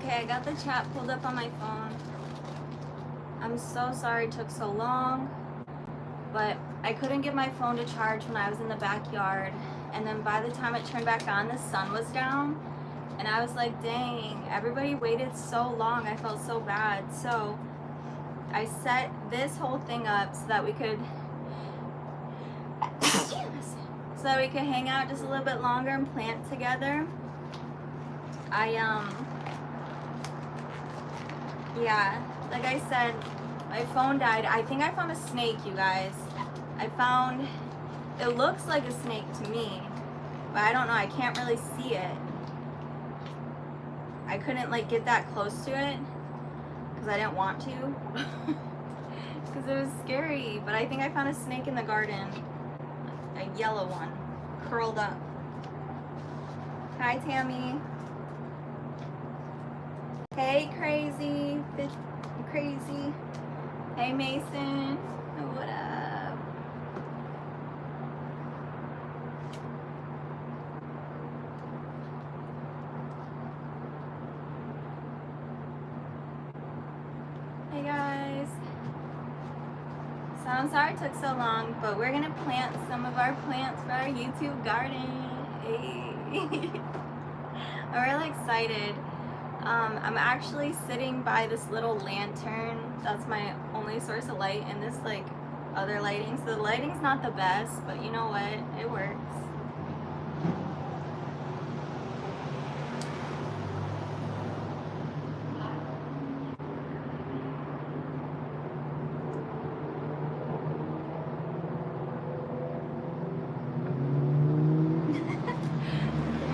Okay, I got the chat pulled up on my phone. I'm so sorry it took so long, but I couldn't get my phone to charge when I was in the backyard. And then by the time it turned back on, the sun was down. And I was like, dang, everybody waited so long. I felt so bad. So I set this whole thing up so that we could hang out just a little bit longer and plant together. Yeah, like I said, my phone died. I think I found a snake, you guys. It looks like a snake to me, but I don't know, I can't really see it. I couldn't like get that close to it because I didn't want to because it was scary, but I think I found a snake in the garden, a yellow one, curled up. Hi, Tammy. Hey, crazy. Crazy. Hey, Mason. What up? Hey, guys. So I'm sorry it took so long, but we're gonna plant some of our plants for our YouTube garden. Hey. I'm really excited. I'm actually sitting by this little lantern. That's my only source of light, and this like other lighting. So the lighting's not the best, but you know what? It works.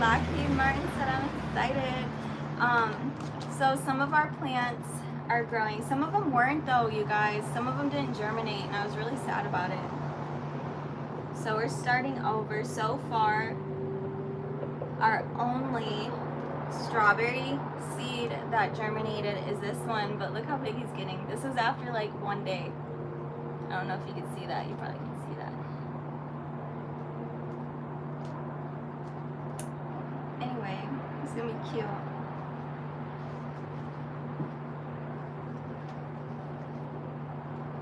Lockheed Martin said I'm excited. So some of our plants are growing. Some of them weren't though, you guys. Some of them didn't germinate, and I was really sad about it. So we're starting over. So far, our only strawberry seed that germinated is this one, but look how big he's getting. This is after like one day. I don't know if you can see that. You probably can see that. Anyway, it's gonna be cute.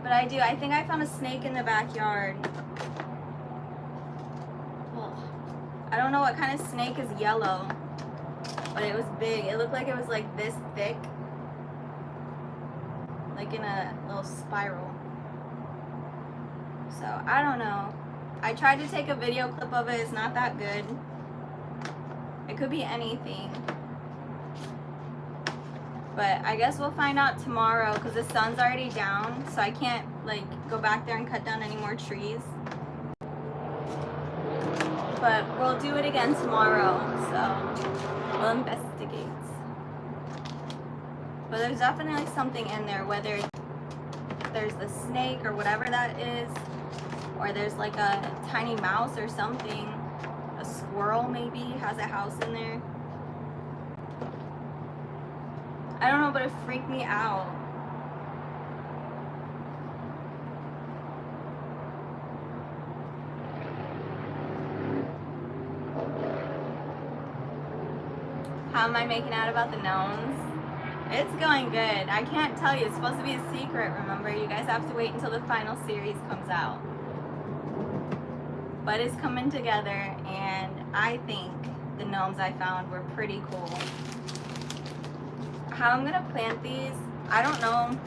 But I think I found a snake in the backyard. Ugh. I don't know what kind of snake is yellow, but it was big. It looked like it was like this thick, like in a little spiral. So I don't know. I tried to take a video clip of it. It's not that good. It could be anything. But I guess we'll find out tomorrow because the sun's already down, so I can't like go back there and cut down any more trees. But we'll do it again tomorrow, so we'll investigate. But there's definitely something in there, whether there's the snake or whatever that is, or there's like a tiny mouse or something. A squirrel maybe has a house in there. I don't know, but it freaked me out. How am I making out about the gnomes? It's going good. I can't tell you. It's supposed to be a secret, remember? You guys have to wait until the final series comes out. But it's coming together, and I think the gnomes I found were pretty cool. How I'm gonna plant these, I don't know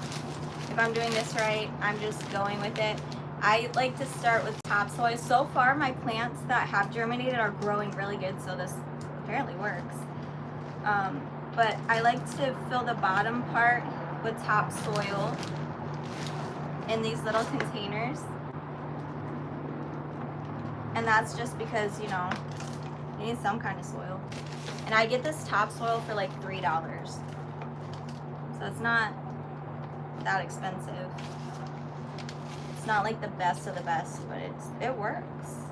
if I'm doing this right. I'm just going with it. I like to start with topsoil. So far my plants that have germinated are growing really good, so this apparently works. But I like to fill the bottom part with topsoil in these little containers. And that's just because, you know, you need some kind of soil. And I get this topsoil for like $3. So it's not that expensive. It's not like the best of the best, but it works.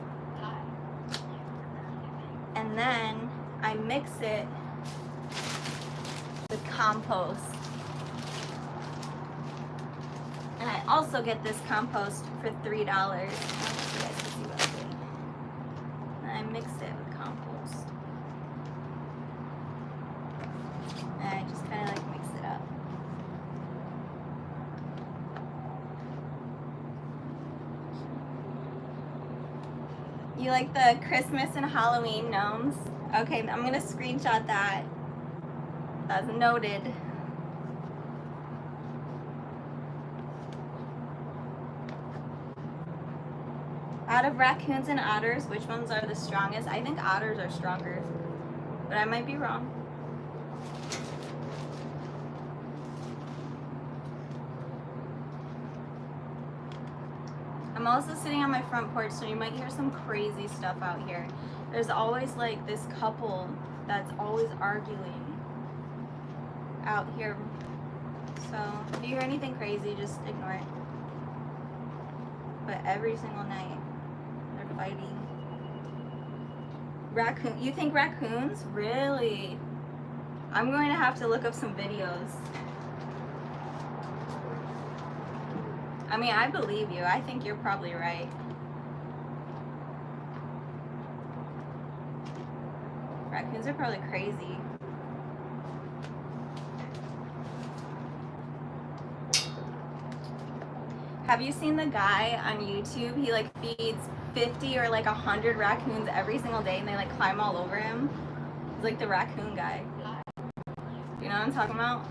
And then I mix it with compost. And I also get this compost for $3. And I mix it with compost. And I just kind You like the Christmas and Halloween gnomes? Okay, I'm gonna screenshot that. That's noted. Out of raccoons and otters, which ones are the strongest? I think otters are stronger, but I might be wrong. I'm also sitting on my front porch, so you might hear some crazy stuff out here. There's always like this couple that's always arguing out here. So if you hear anything crazy, just ignore it. But every single night, they're fighting. Raccoon? You think raccoons? Really? I'm going to have to look up some videos. I mean, I believe you. I think you're probably right. Raccoons are probably crazy. Have you seen the guy on YouTube? He like feeds 50 or like 100 raccoons every single day and they like climb all over him. He's like the raccoon guy. You know what I'm talking about?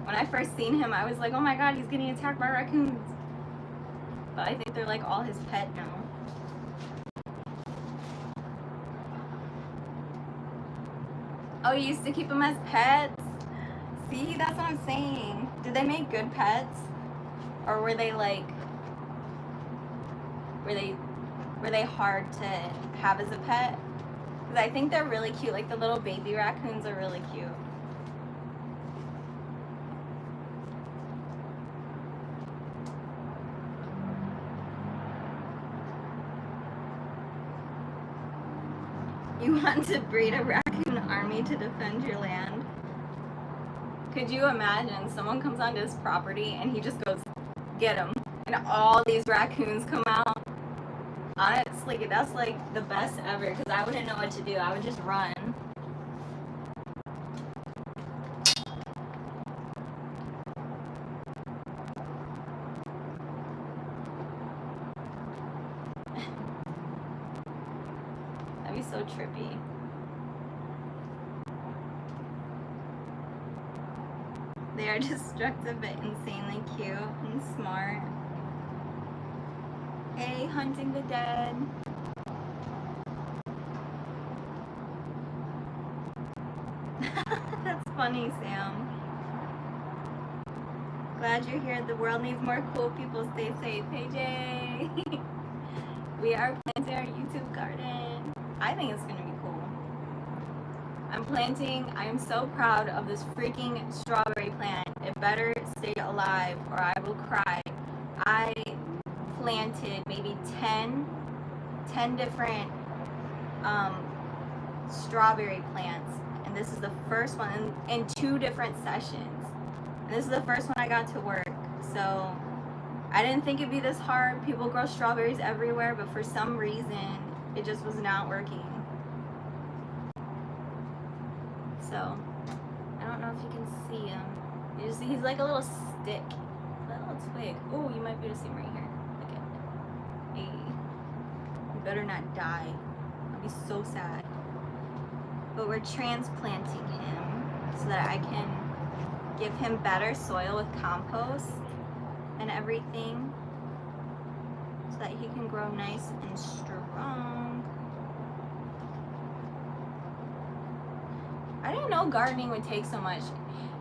When I first seen him, I was like, oh my god, he's getting attacked by raccoons. But I think they're like all his pet now. Oh, you used to keep them as pets? See, that's what I'm saying. Did they make good pets? Or were they like, were they hard to have as a pet? Because I think they're really cute. Like the little baby raccoons are really cute. You want to breed a raccoon army to defend your land? Could you imagine someone comes onto his property and he just goes, get him, and all these raccoons come out? Honestly, that's like the best ever, because I wouldn't know what to do. I would just run. That'd be so trippy. They are destructive but insanely cute and smart. Hey, hunting the dead. That's funny, Sam. Glad you're here. The world needs more cool people. Stay safe. Hey, Jay. We are planting our YouTube garden. I think it's going to be cool. I'm planting. I am so proud of this freaking strawberry plant. It better stay alive or I will cry. I planted maybe 10 different strawberry plants, and this is the first one in 2 different sessions. And this is the first one I got to work. So I didn't think it'd be this hard. People grow strawberries everywhere, but for some reason it just was not working. So I don't know if you can see him. You just see he's like a little stick, a little twig. Oh, you might be able to see him right here. Look at it. Hey, you better not die. I'll be so sad. But we're transplanting him so that I can give him better soil with compost and everything, so that he can grow nice and strong. I didn't know gardening would take so much.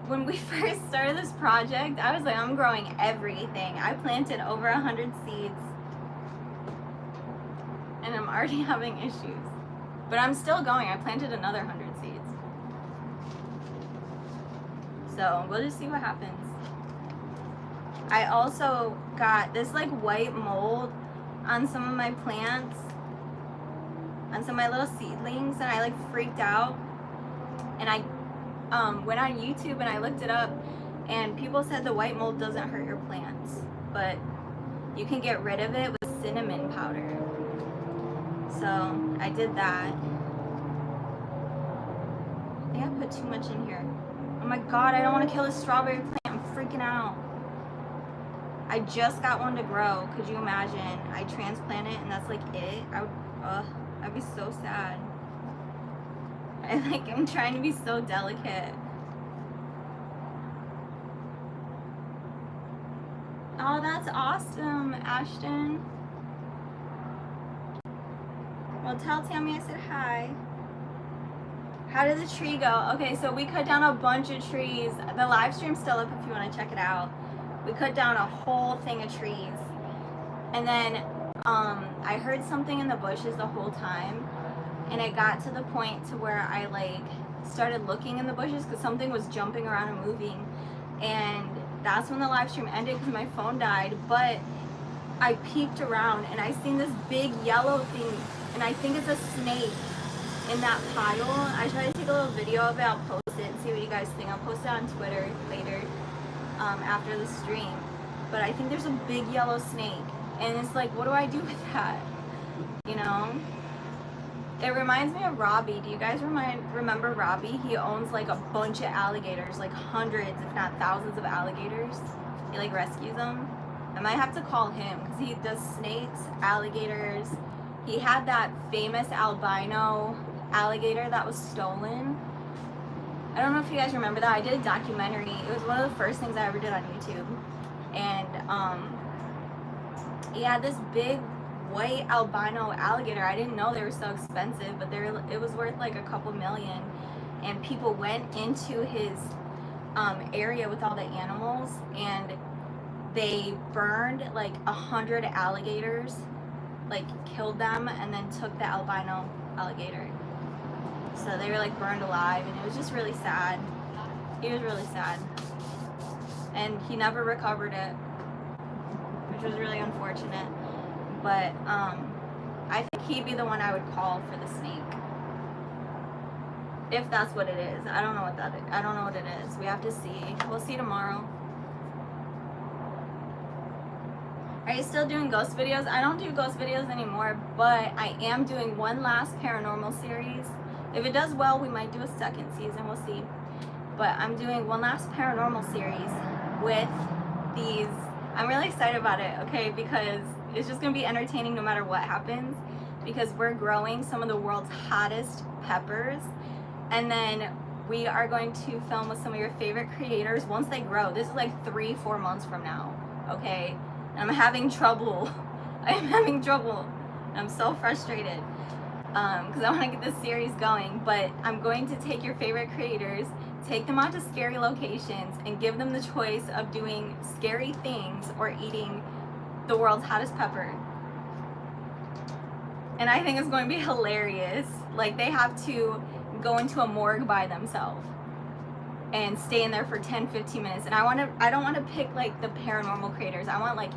When we first started this project, I was like, I'm growing everything. I planted over 100 seeds. And I'm already having issues. But I'm still going. I planted another 100 seeds. So we'll just see what happens. I also got this like white mold on some of my plants, on some of my little seedlings, and I like freaked out. And I went on YouTube and I looked it up, and people said the white mold doesn't hurt your plants, but you can get rid of it with cinnamon powder. So I did that. I think I put too much in here. Oh my god, I don't want to kill this strawberry plant. I'm freaking out. I just got one to grow. Could you imagine? I transplant it and that's like it. Ugh, I'd be so sad. I'm trying to be so delicate. Oh, that's awesome, Ashton. Well, tell Tammy I said hi. How did the tree go? Okay, so we cut down a bunch of trees. The live stream's still up if you want to check it out. We cut down a whole thing of trees. And then I heard something in the bushes the whole time. And it got to the point to where I started looking in the bushes because something was jumping around and moving. And that's when the live stream ended because my phone died. But I peeked around and I seen this big yellow thing, and I think it's a snake in that pile. I tried to take a little video of it. I'll post it and see what you guys think. I'll post it on Twitter later after the stream. But I think there's a big yellow snake, and it's like, what do I do with that? You know? It reminds me of Robbie. Do you guys remember Robbie? He owns like a bunch of alligators, like hundreds, if not thousands of alligators. He like rescues them. I might have to call him because he does snakes, alligators. He had that famous albino alligator that was stolen. I don't know if you guys remember that. I did a documentary. It was one of the first things I ever did on YouTube. And he had this big white albino alligator. I didn't know they were so expensive, but it was worth like a couple million. And people went into his area with all the animals, and they burned like 100 alligators, like killed them, and then took the albino alligator. So they were like burned alive, and it was just really sad. He was really sad. And he never recovered it, which was really unfortunate. But I think he'd be the one I would call for the snake. If that's what it is. I don't know what that is. I don't know what it is. We have to see. We'll see tomorrow. Are you still doing ghost videos? I don't do ghost videos anymore, but I am doing one last paranormal series. If it does well, we might do a second season. We'll see. But I'm doing one last paranormal series with these. I'm really excited about it, okay, because it's just going to be entertaining no matter what happens, because we're growing some of the world's hottest peppers, and then we are going to film with some of your favorite creators once they grow. This is like 3-4 months from now, okay? And I'm having trouble. I am having trouble. I'm so frustrated because I want to get this series going, but I'm going to take your favorite creators, take them out to scary locations, and give them the choice of doing scary things or eating the world's hottest pepper. And I think it's going to be hilarious. Like, they have to go into a morgue by themselves and stay in there for 10-15 minutes. And I don't want to pick like the paranormal creators. I want like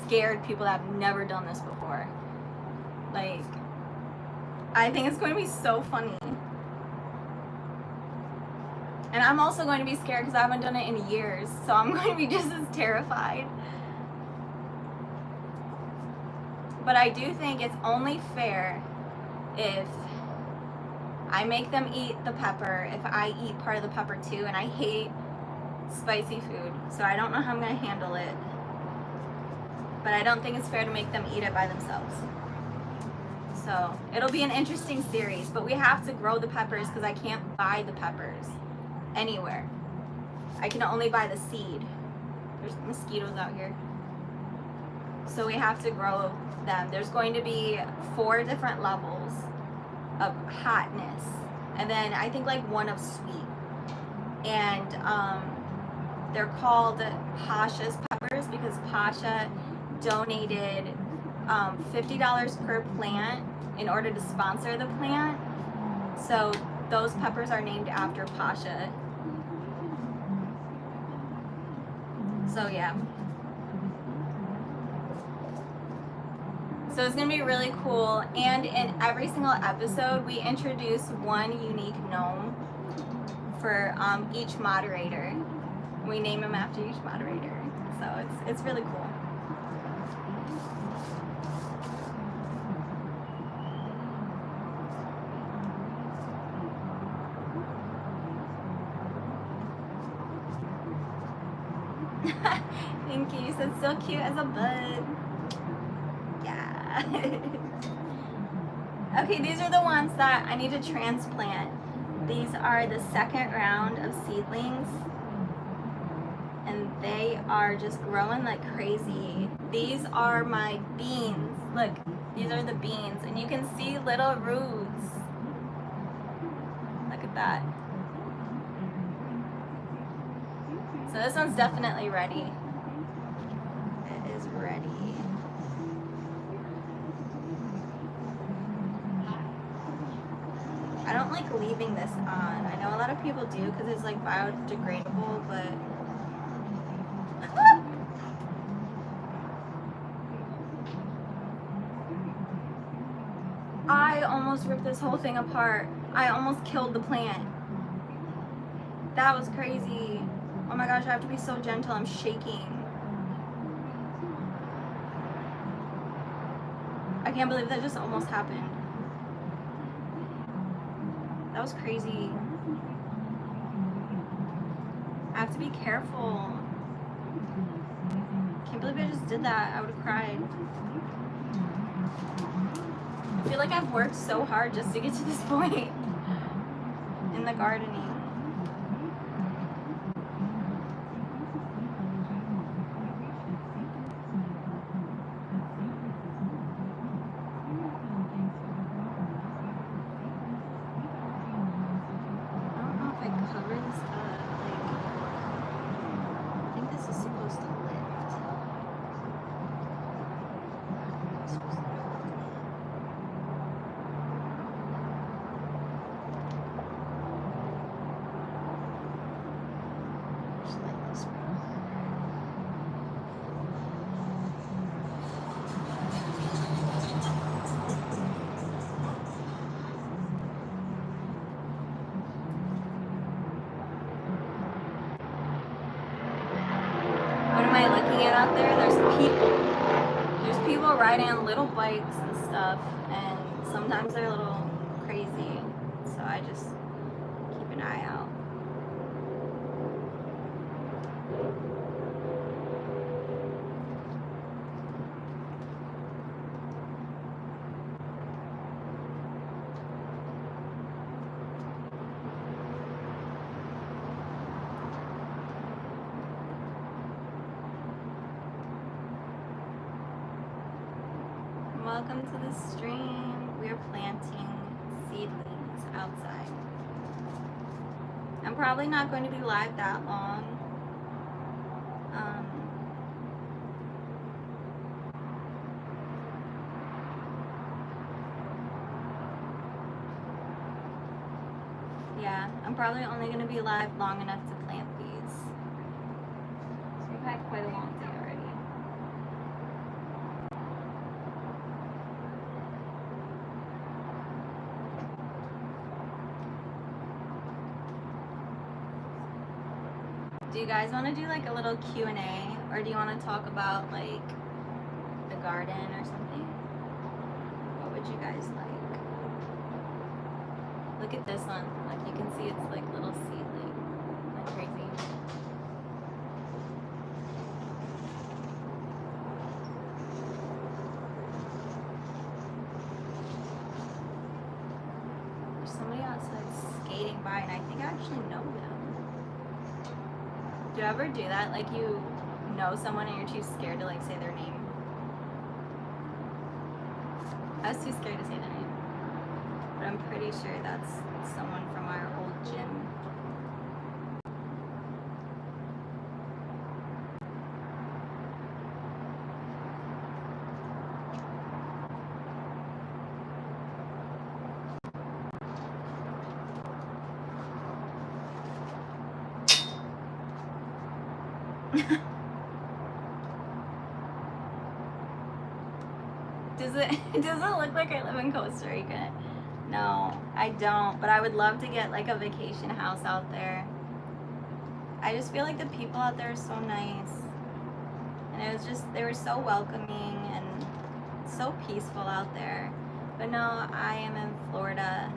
scared people that have never done this before. Like, I think it's going to be so funny. And I'm also going to be scared because I haven't done it in years. So I'm going to be just as terrified. But I do think it's only fair if I make them eat the pepper, if I eat part of the pepper too, and I hate spicy food, so I don't know how I'm going to handle it. But I don't think it's fair to make them eat it by themselves. So it'll be an interesting series, but we have to grow the peppers because I can't buy the peppers anywhere. I can only buy the seed. There's mosquitoes out here. So we have to grow them. There's going to be 4 different levels of hotness, and then I think like 1 of sweet. And they're called Pasha's peppers because Pasha donated $50 per plant in order to sponsor the plant. So those peppers are named after Pasha. So yeah. So it's going to be really cool, and in every single episode we introduce one unique gnome for each moderator. We name him after each moderator, so it's really cool. Thank you. You said so cute as a bud. Yeah. Okay, these are the ones that I need to transplant. These are the second round of seedlings, and they are just growing like crazy. These are my beans. Look, these are the beans, and you can see little roots. Look at that. So this one's definitely ready. It is ready. I don't like leaving this on. I know a lot of people do because it's like biodegradable, but I almost ripped this whole thing apart. I almost killed the plant. That was crazy. Oh my gosh, I have to be so gentle. I'm shaking. I can't believe that just almost happened. That was crazy. I have to be careful. Can't believe I just did that. I would have cried. I feel like I've worked so hard just to get to this point in the gardening. Cover this up. I think this is supposed to lift. Just let this roll. What am I looking at out there? There's people. There's people riding on little bikes and stuff, and sometimes they're a little crazy. So I just keep an eye out. Welcome to the stream. We're planting seedlings outside. I'm probably not going to be live that long. Yeah, I'm probably only going to be live long enough to plant these. So we've had quite a long day already. Do you guys want to do like a little Q&A, or do you want to talk about like the garden or something? What would you guys like? Look at this one. Like you can see it's like little seedling. Isn't that crazy? There's somebody outside skating by, and I think I actually know them. Do you ever do that? Like you know someone and you're too scared to like say their name? I was too scared to say their name. But I'm pretty sure that's someone from our old gym. Does it look like I live in Costa Rica? No, I don't, but I would love to get like a vacation house out there. I just feel like the people out there are so nice. And it was just, they were so welcoming and so peaceful out there. But no, I am in Florida.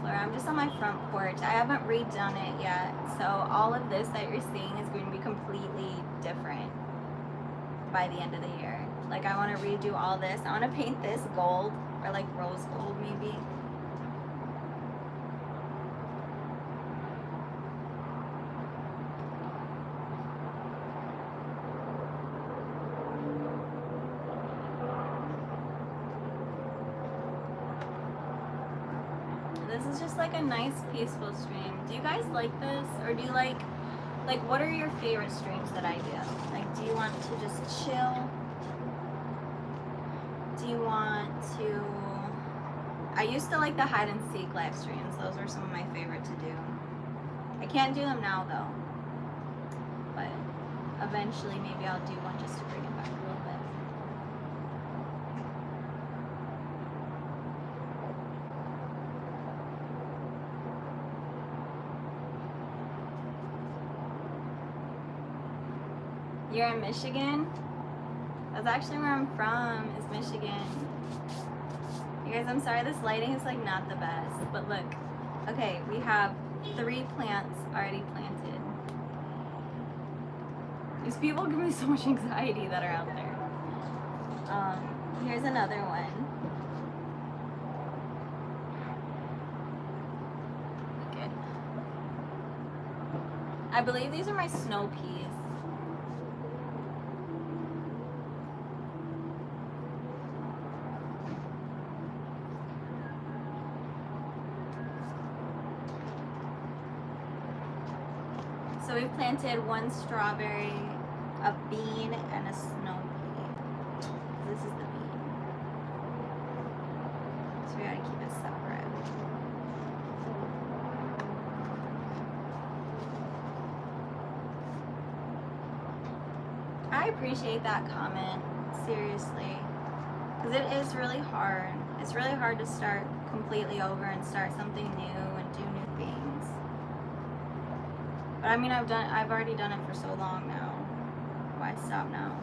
I'm just on my front porch. I haven't redone it yet. So all of this that you're seeing is going to be completely different. by the end of the year. Like I want to redo all this. I want to paint this gold, or like rose gold maybe. This is just like a nice peaceful stream. Do you guys like this? Or do you like what are your favorite streams that I do? Like, do you want to just chill? Do you want to... I used to like the hide and seek live streams. Those were some of my favorite to do. I can't do them now though. But eventually maybe I'll do one just to bring it back a little bit. You're in Michigan? That's actually where I'm from, is Michigan. You guys, I'm sorry this lighting is like not the best, but look. Okay, we have 3 plants already planted. These people give me so much anxiety that are out there. Here's another one. Look it. I believe these are my snow peas. So we've planted 1 strawberry, a bean, and a snow pea. This is the bean. So we gotta keep it separate. I appreciate that comment, seriously. Because it is really hard. It's really hard to start completely over and start something new and do new things. But I mean, I've already done it for so long now. Why stop now?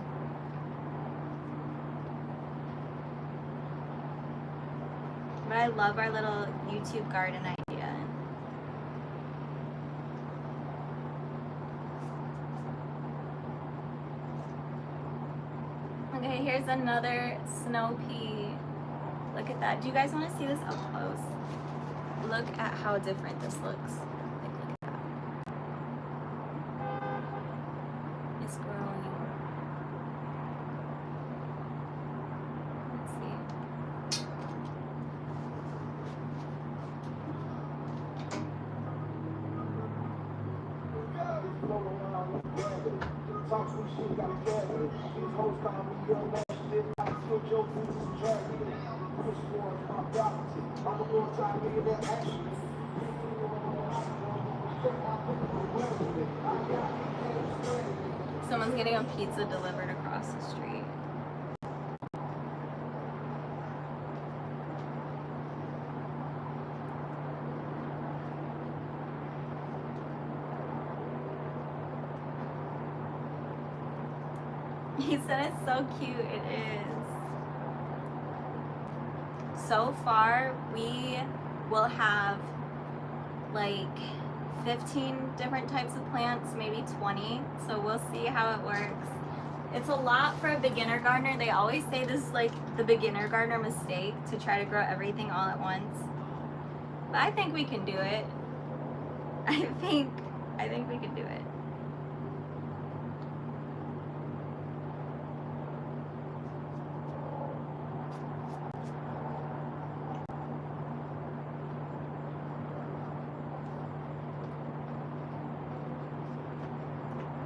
But I love our little YouTube garden idea. Okay, here's another snow pea. Look at that. Do you guys want to see this up close? Look at how different this looks. It's growing. Let's see. Someone's getting a pizza delivered across the street. He said it's so cute. It is. So far, we will have like 15 different types of plants, maybe 20. So we'll see how it works. It's a lot for a beginner gardener. They always say this is like the beginner gardener mistake, to try to grow everything all at once. But I think we can do it. I think we can do it.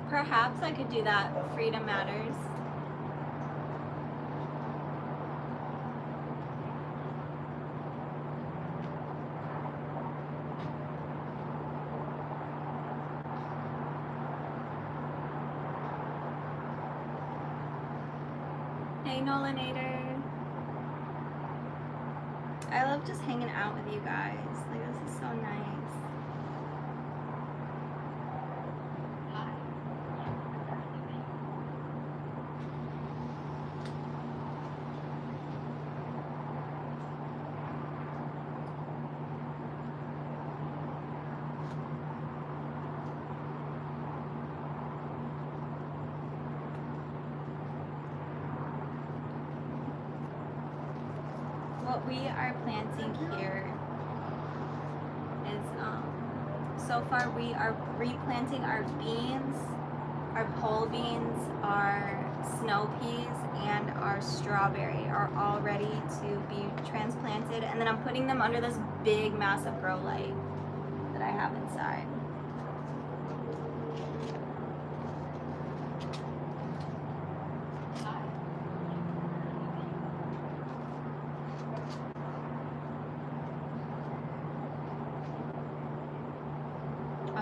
Perhaps I could do that. Freedom Matters. Hey Nolanator. I love just hanging out with you guys. Like, this is so nice. what we are planting here is, so far we are replanting our beans, our pole beans, our snow peas, and our strawberry are all ready to be transplanted. And then I'm putting them under this big, massive grow light that I have inside.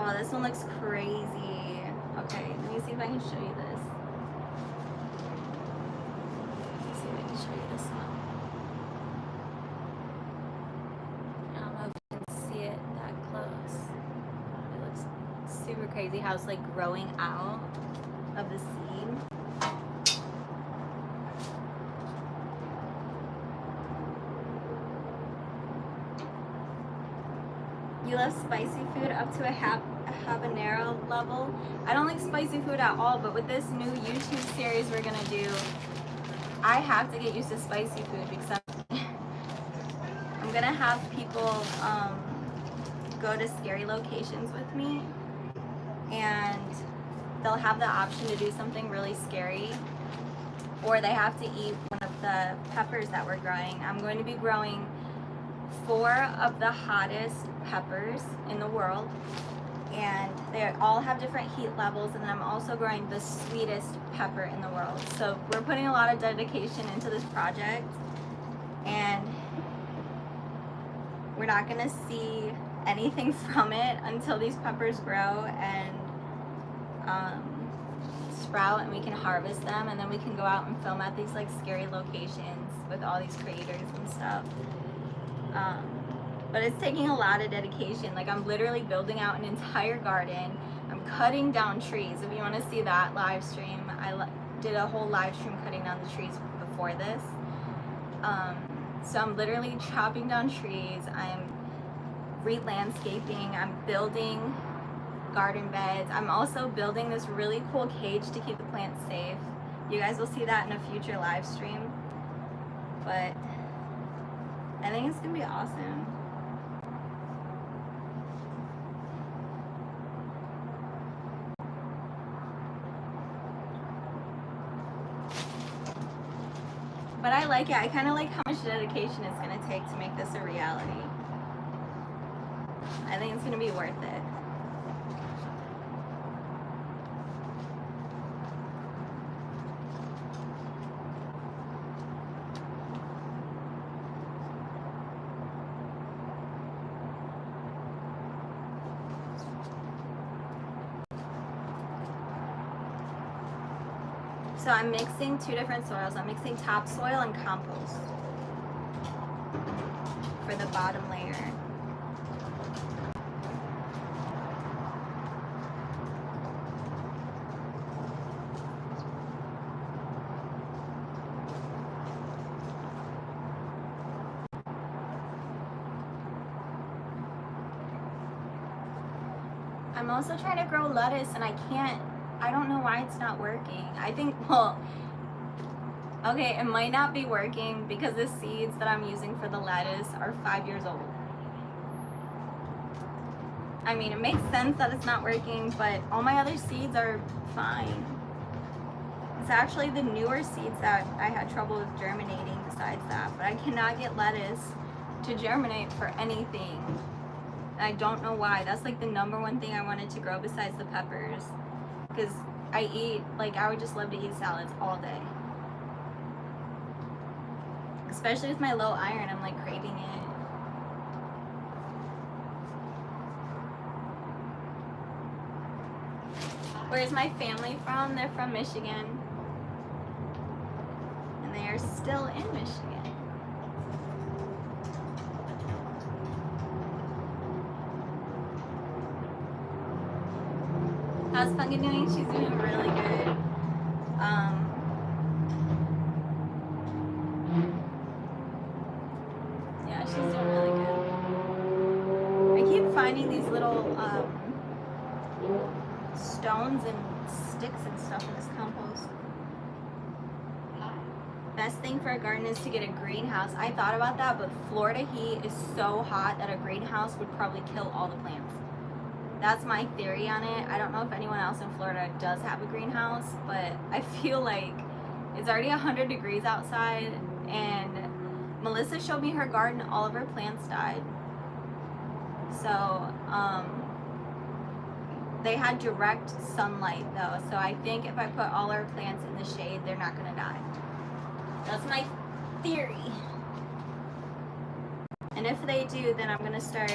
Oh, this one looks crazy. Okay, let me see if I can show you this. Let me see if I can show you this one. I don't know if you can see it that close. It looks super crazy how it's like growing out of the seed. You love spicy food up to a habanero level. I don't like spicy food at all, but with this new YouTube series we're gonna do, I have to get used to spicy food because I'm gonna have people go to scary locations with me, and they'll have the option to do something really scary, or they have to eat one of the peppers that we're growing. I'm going to be growing 4 of the hottest peppers in the world, and they all have different heat levels, and then I'm also growing the sweetest pepper in the world. So we're putting a lot of dedication into this project, and we're not gonna see anything from it until these peppers grow and sprout and we can harvest them, and then we can go out and film at these like scary locations with all these creators and stuff. But it's taking a lot of dedication. Like, I'm literally building out an entire garden. I'm cutting down trees. If you want to see that live stream, I did a whole live stream cutting down the trees before this. So I'm literally chopping down trees. I'm re-landscaping. I'm building garden beds. I'm also building this really cool cage to keep the plants safe. You guys will see that in a future live stream. But I think it's gonna be awesome. But I like it. I kind of like how much dedication it's gonna take to make this a reality. I think it's gonna be worth it. So I'm mixing 2 different soils. I'm mixing topsoil and compost for the bottom layer. I'm also trying to grow lettuce, and I don't know why it's not working. I think, well, okay, it might not be working because the seeds that I'm using for the lettuce are 5 years old. I mean, it makes sense that it's not working, but all my other seeds are fine. It's actually the newer seeds that I had trouble with germinating besides that, but I cannot get lettuce to germinate for anything. And I don't know why. That's like the #1 thing I wanted to grow besides the peppers. Because I would just love to eat salads all day. Especially with my low iron, I'm like craving it. Where's my family from? They're from Michigan. And they are still in Michigan. How's Funky doing? She's doing really good. Yeah, she's doing really good. I keep finding these little stones and sticks and stuff in this compost. best thing for a garden is to get a greenhouse. I thought about that, but Florida heat is so hot that a greenhouse would probably kill all the plants. That's my theory on it. I don't know if anyone else in Florida does have a greenhouse, but I feel like it's already 100 degrees outside, and Melissa showed me her garden. All of her plants died. So, they had direct sunlight though, so I think if I put all our plants in the shade, they're not gonna die. That's my theory. And if they do, then I'm gonna start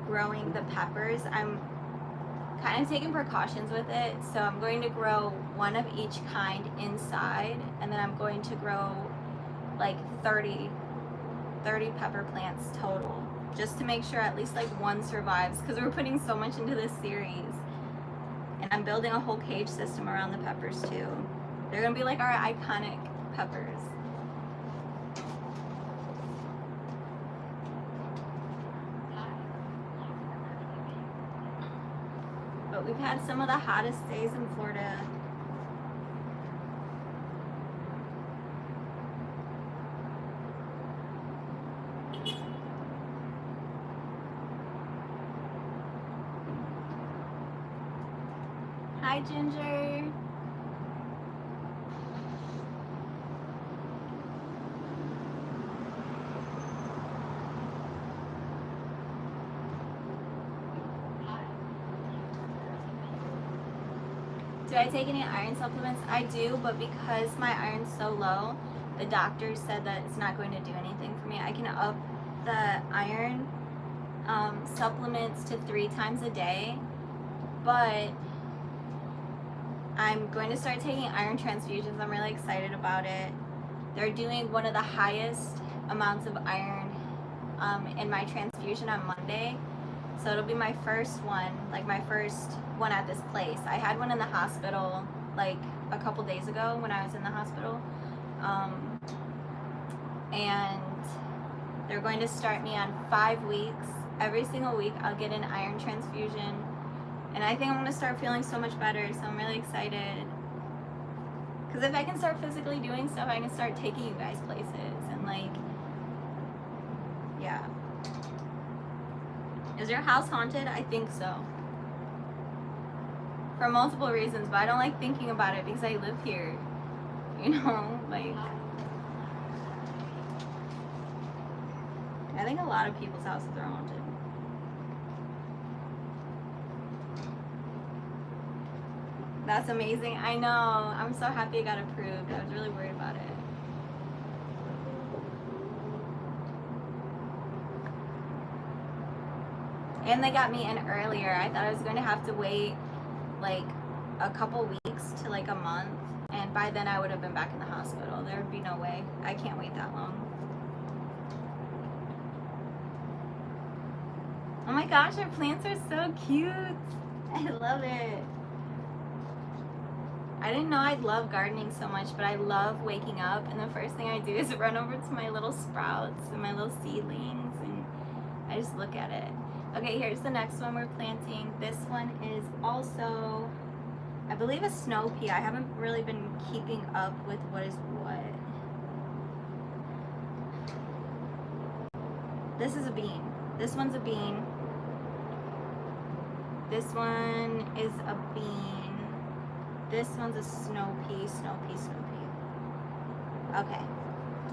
growing the peppers. I'm kind of taking precautions with it, so I'm going to grow one of each kind inside, and then I'm going to grow like 30 pepper plants total, just to make sure at least like one survives, because we're putting so much into this series. And I'm building a whole cage system around the peppers too. They're gonna be like our iconic peppers. But we've had some of the hottest days in Florida. Hi, Ginger. Do I take any iron supplements? I do, but because my iron's so low, the doctor said that it's not going to do anything for me. I can up the iron supplements to 3 times a day, but I'm going to start taking iron transfusions. I'm really excited about it. They're doing one of the highest amounts of iron in my transfusion on Monday. So it'll be my first one, like my first one at this place. I had one in the hospital like a couple days ago when I was in the hospital. And they're going to start me on 5 weeks. Every single week I'll get an iron transfusion. And I think I'm gonna start feeling so much better, so I'm really excited. Because if I can start physically doing stuff, I can start taking you guys places and like, yeah. Is your house haunted? I think so. For multiple reasons, but I don't like thinking about it because I live here. You know, like, I think a lot of people's houses are haunted. That's amazing. I know. I'm so happy it got approved. I was really worried about it. And they got me in earlier. I thought I was going to have to wait like a couple weeks to like a month. And by then I would have been back in the hospital. There would be no way. I can't wait that long. Oh my gosh, our plants are so cute. I love it. I didn't know I'd love gardening so much, but I love waking up and the first thing I do is run over to my little sprouts and my little seedlings and I just look at it. Okay, here's the next one we're planting. This one is also, I believe, a snow pea. I haven't really been keeping up with what is what. This is a bean. This one's a bean. This one is a bean. This one's a snow pea, snow pea, snow pea. Okay.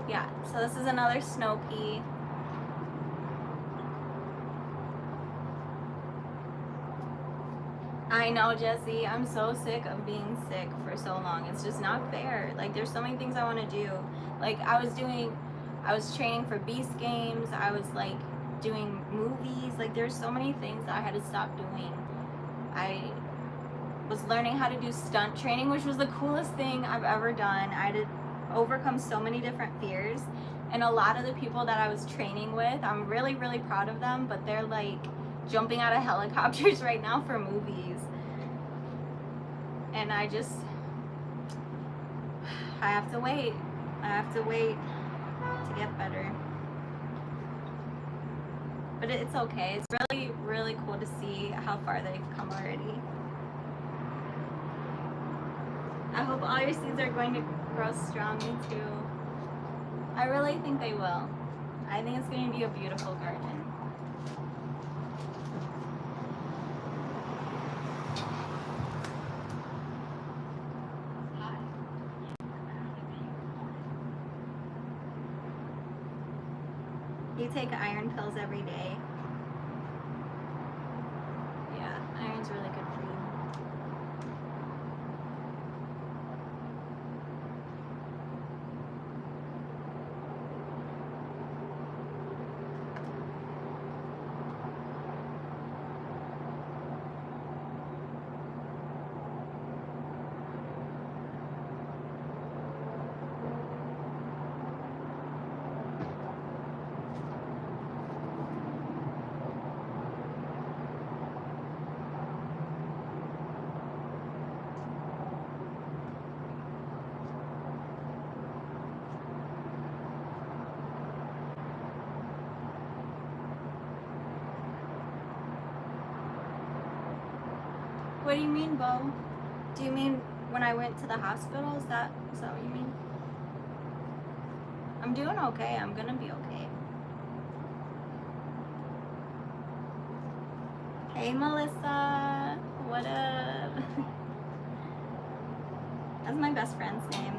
Yeah, so this is another snow pea. I know, Jesse. I'm so sick of being sick for so long. It's just not fair. Like, there's so many things I want to do. Like, I was training for Beast Games. I was, like, doing movies. Like, there's so many things that I had to stop doing. I was learning how to do stunt training, which was the coolest thing I've ever done. I had to overcome so many different fears. And a lot of the people that I was training with, I'm really, really proud of them, but they're like jumping out of helicopters right now for movies. And I have to wait. I have to wait to get better. But it's okay. It's really, really cool to see how far they've come already. I hope all your seeds are going to grow strong, me too. I really think they will. I think it's going to be a beautiful garden. You take iron pills every day. Yeah, iron's really good for you. What do you mean, Bo? Do you mean when I went to the hospital? Is that what you mean? I'm doing okay. I'm gonna be okay. Hey, Melissa. What up? That's my best friend's name.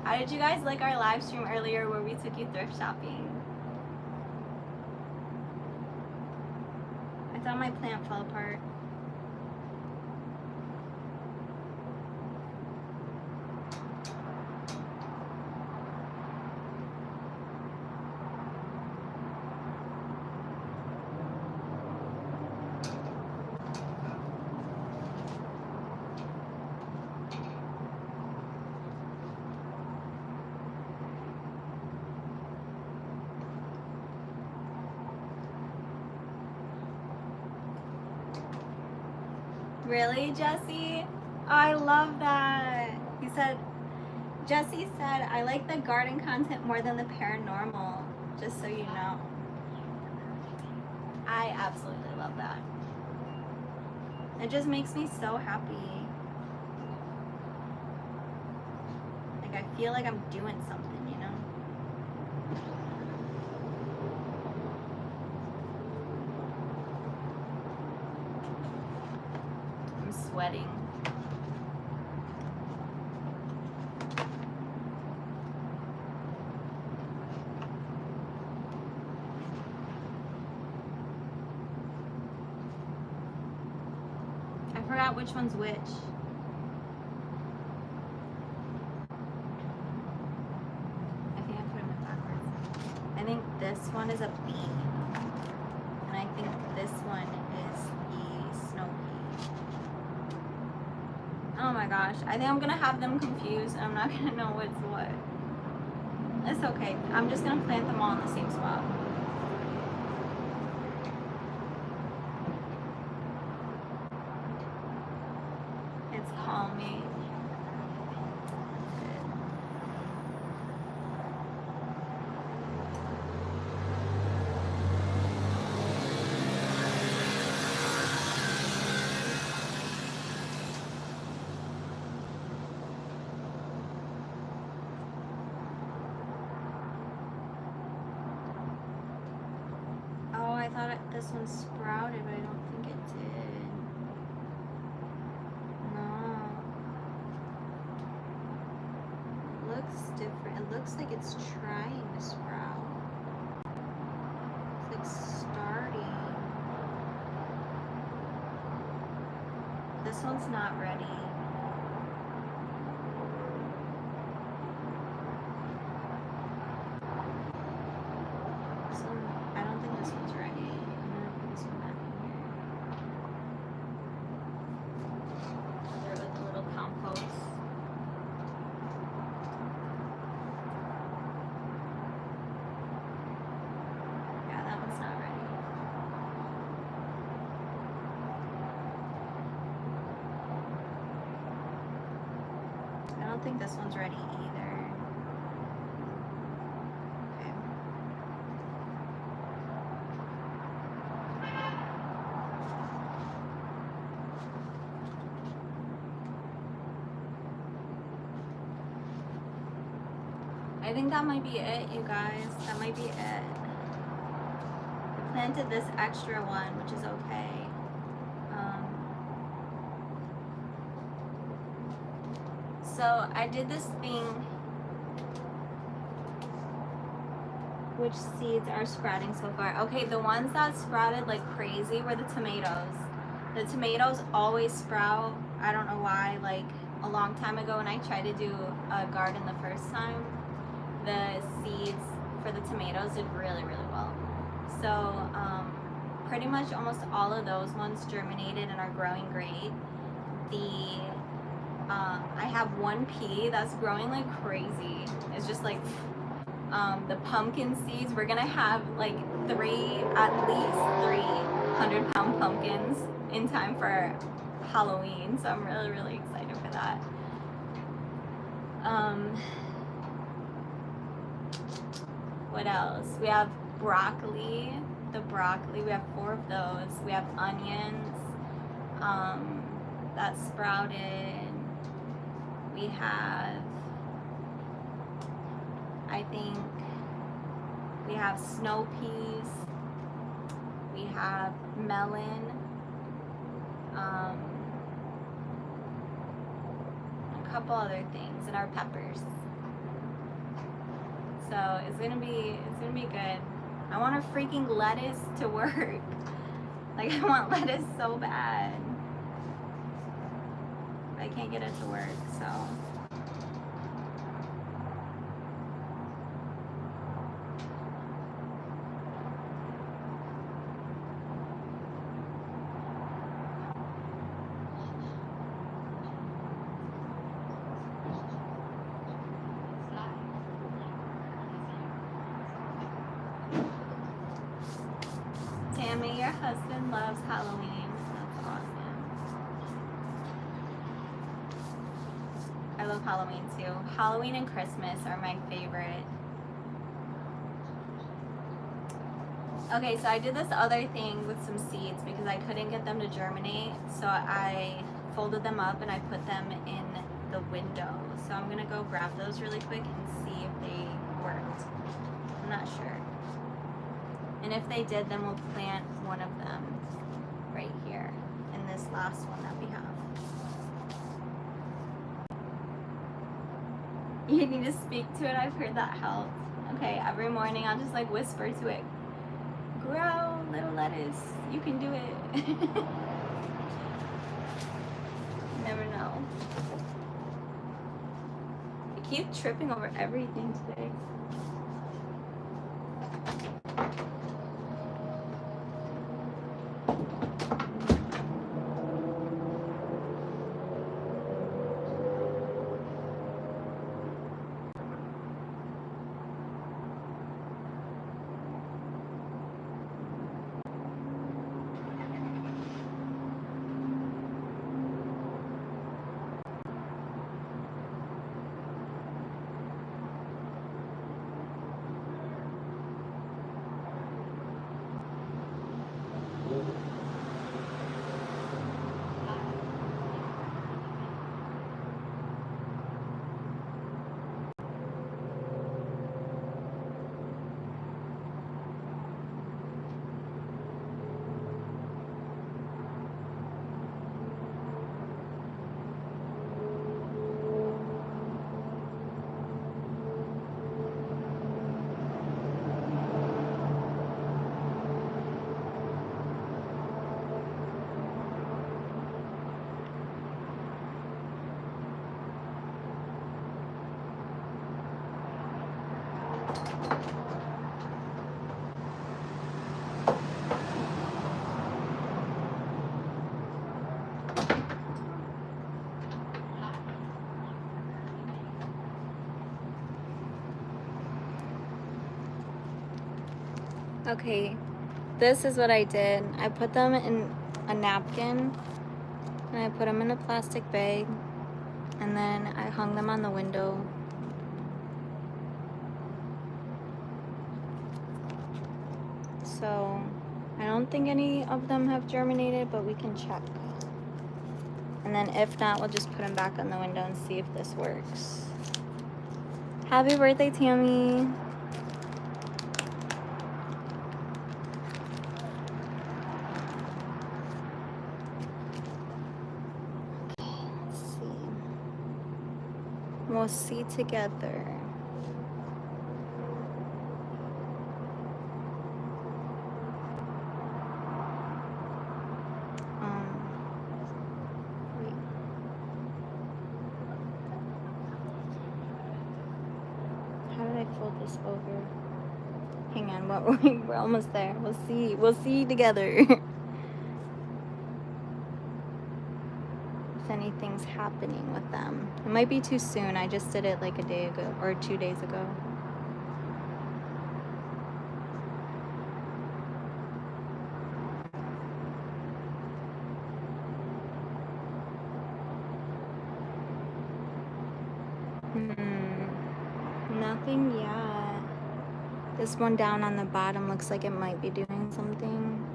How did you guys like our live stream earlier where we took you thrift shopping? I thought my plant fell apart. Really, Jesse? Oh, I love that. He said, Jesse said, I like the garden content more than the paranormal, just so you know. I absolutely love that. It just makes me so happy. Like, I feel like I'm doing something, you know? I'm sweating. I forgot which one's which. I think I put them in backwards. I think this one is a B. And I think this one is the snow pea. Oh my gosh. I think I'm gonna have them confused. I'm not gonna know what's what. It's okay. I'm just gonna plant them all in the same spot. It's calming. Oh, I thought this one sprouted, but I don't think it did. No. It looks different. It looks like it's trying to sprout. It's like starting. This one's not ready. I don't think this one's ready. I'm gonna put this one back in here. Throw it with a little compost. Yeah, that one's not ready. I don't think this one's ready either. Okay. I I think that might be it, you guys. That might be it. I planted this extra one, which is okay. So I did this thing. Which seeds are sprouting so far? Okay, the ones that sprouted like crazy were the tomatoes. The tomatoes always sprout. I don't know why. Like a long time ago when I tried to do a garden the first time, the seeds for the tomatoes did really, really well. So pretty much almost all of those ones germinated and are growing great. I have one pea that's growing like crazy. It's just like the pumpkin seeds. We're gonna have like at least 300-pound pumpkins in time for Halloween. So I'm really, really excited for that. What else? We have broccoli. The broccoli, we have 4 of those. We have onions that sprouted. We have, I think, we have snow peas. We have melon. A couple other things, and our peppers. So it's gonna be good. I want a freaking lettuce to work. Like I want lettuce so bad. But I can't get it to work, so. Tammy, your husband loves Halloween. That's awesome. I love Halloween too. Halloween and Christmas are my favorite. Okay, so I did this other thing with some seeds because I couldn't get them to germinate. So I folded them up and I put them in the window. So I'm gonna go grab those really quick and see if they worked. I'm not sure. And if they did, then we'll plant one of them right here in this last one that we have. You need to speak to it. I've heard that helps. Okay, every morning I'll just like whisper to it, grow, little lettuce, you can do it. Never know. I keep tripping over everything today. Okay, this is what I did. I put them in a napkin and I put them in a plastic bag and then I hung them on the window. So I don't think any of them have germinated, but we can check. And then if not, we'll just put them back on the window and see if this works. Happy birthday, Tammy. Let's see. We'll see together. Wait. How did I fold this over? Hang on, we're almost there. We'll see. We'll see together. If anything's happening with them. It might be too soon. I just did it like a day ago or 2 days ago. Nothing yet. This one down on the bottom looks like it might be doing something.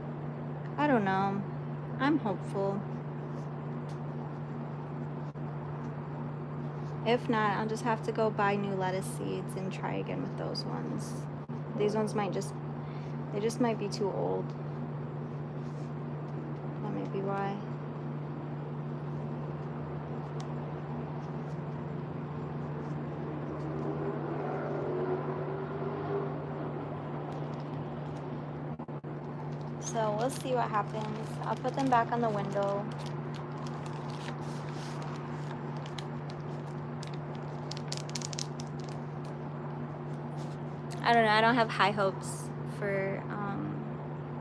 I don't know. I'm hopeful. If not, I'll just have to go buy new lettuce seeds and try again with those ones. These ones might just be too old. That may be why. So we'll see what happens. I'll put them back on the window. I don't know. I don't have high hopes for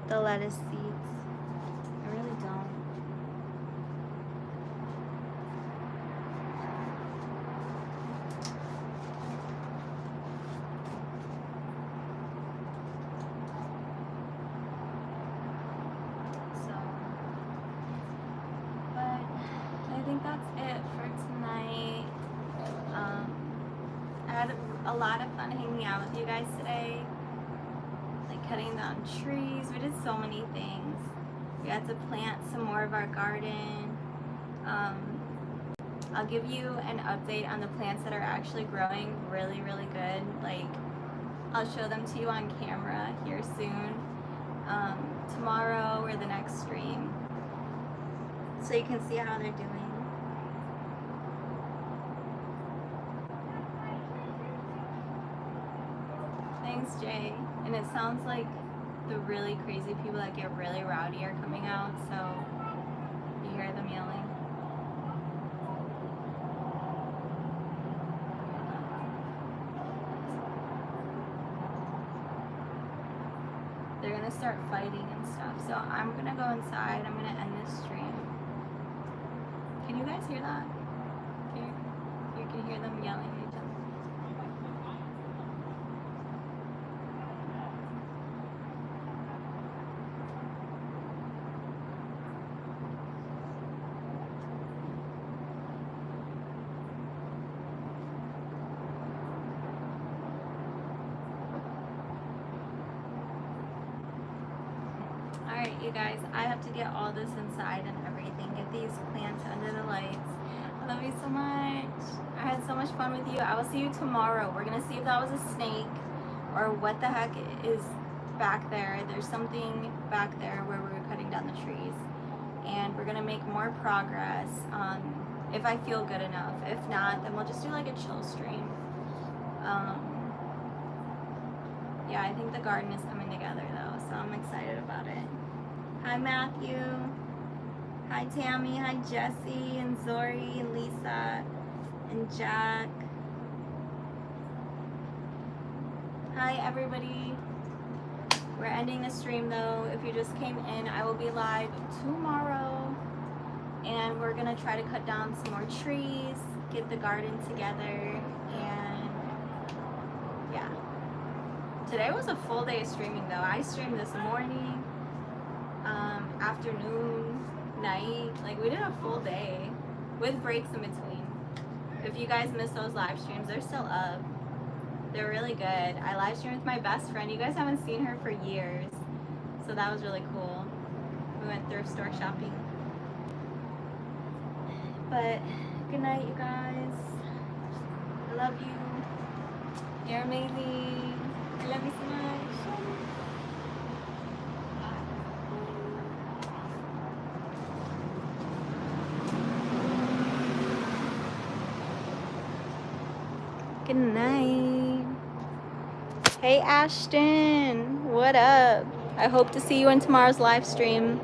the lettuce seeds. I really don't. So, but I think that's it for tonight. I had a lot of fun hanging out with you guys today. Like cutting down trees. We did so many things. We had to plant some more of our garden. I'll give you an update on the plants that are actually growing really, really good. Like, I'll show them to you on camera here soon. Tomorrow or the next stream. So you can see how they're doing. Thanks, Jay. And it sounds like the really crazy people that get really rowdy are coming out, so you hear them yelling. They're gonna start fighting and stuff, so I'm gonna go inside. I'm gonna end this stream. Can you guys hear that? You can hear them yelling at each other. Alright, you guys, I have to get all this inside and everything. Get these plants under the lights. I love you so much. I had so much fun with you. I will see you tomorrow. We're going to see if that was a snake or what the heck is back there. There's something back there where we're cutting down the trees. And we're going to make more progress if I feel good enough. If not, then we'll just do like a chill stream. Yeah, I think the garden is coming together though, so I'm excited about it. Hi Matthew. Hi Tammy. Hi Jesse and Zori and Lisa and Jack. Hi everybody. We're ending the stream though. If you just came in, I will be live tomorrow. And we're gonna try to cut down some more trees, get the garden together, and yeah. Today was a full day of streaming though. I streamed this morning, afternoon, night. Like we did a full day with breaks in between. If you guys missed those live streams, they're still up. They're really good. I live streamed with my best friend. You guys haven't seen her for years, so that was really cool. We went thrift store shopping. But good night, you guys. I love you. You're amazing. I love you so much. Good night. Hey Ashton, what up? I hope to see you in tomorrow's live stream.